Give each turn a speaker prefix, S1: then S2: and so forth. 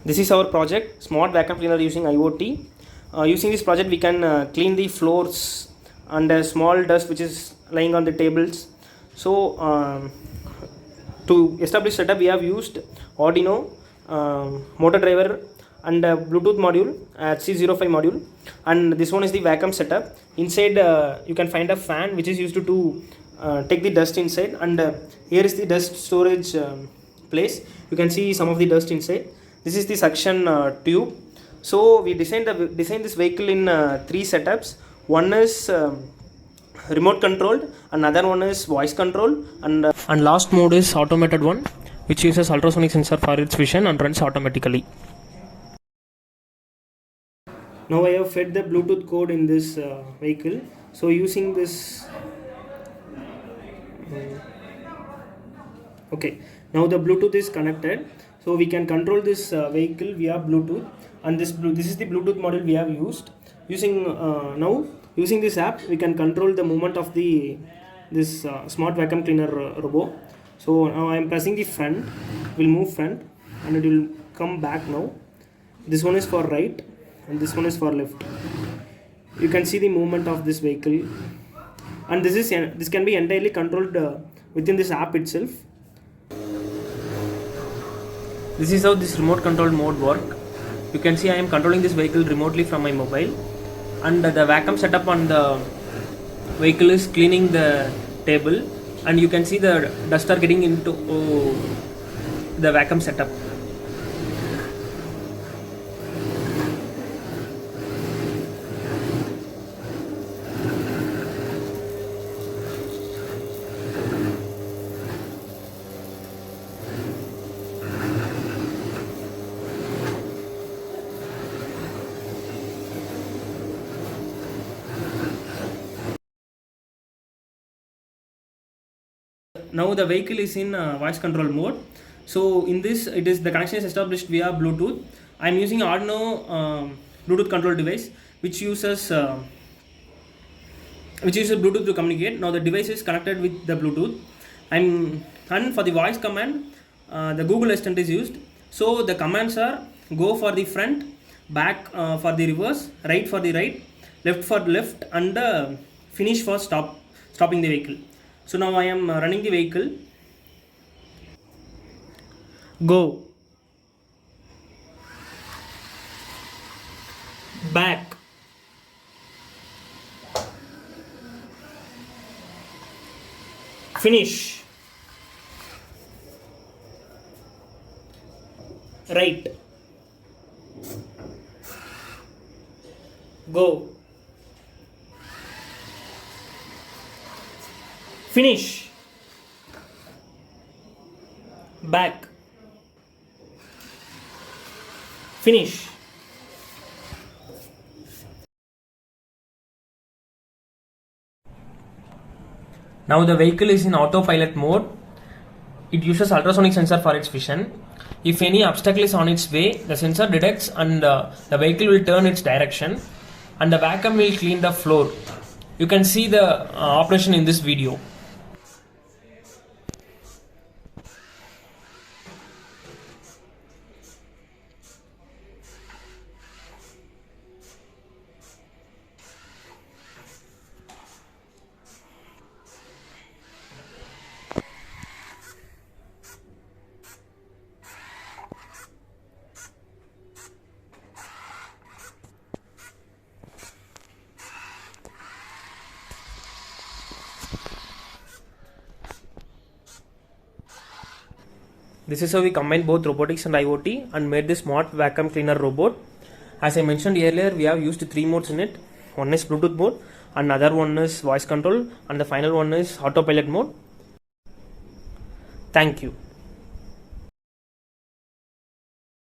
S1: This is our project, smart vacuum cleaner using IoT. Using this project we can clean the floors and small dust which is lying on the tables. So to establish setup we have used Arduino, motor driver and Bluetooth module, C05 module, and this one is the vacuum setup. Inside you can find a fan which is used to take the dust inside, and here is the dust storage place. You can see some of the dust inside. This is the suction tube. So we designed this vehicle in 3 setups. One is remote controlled, another one is voice control, and last mode is automated one, which uses ultrasonic sensor for its vision and runs automatically. Now I have fed the Bluetooth code in this vehicle. So using this okay, now the Bluetooth is connected, so we can control this vehicle via Bluetooth, and this is the Bluetooth model we have used. Using this app we can control the movement of this smart vacuum cleaner robot. So now I am pressing the front, will move front and it will come back. Now this one is for right and this one is for left. You can see the movement of this vehicle, and this can be entirely controlled within this app itself. This is how this remote control mode work. You can see I am controlling this vehicle remotely from my mobile, and the vacuum setup on the vehicle is cleaning the table, and you can see the dust are getting into the vacuum setup. Now the vehicle is in voice control mode. So in this, the connection is established via Bluetooth. I am using Arduino Bluetooth control device, which uses Bluetooth to communicate. Now the device is connected with the Bluetooth. And for the voice command, the Google Assistant is used. So the commands are: go for the front, back for the reverse, right for the right, left for left, and finish for stopping the vehicle. So now I am running the vehicle. Go, back, finish, right, go, finish, back, finish. Now the vehicle is in autopilot mode. It uses ultrasonic sensor for its vision. If any obstacle is on its way, the sensor detects, and the vehicle will turn its direction, and the vacuum will clean the floor. You can see the operation in this video. This is how we combine both robotics and IoT and made this smart vacuum cleaner robot. As I mentioned earlier, we have used 3 modes in it. One is Bluetooth mode, another one is voice control, and the final one is autopilot mode. Thank you.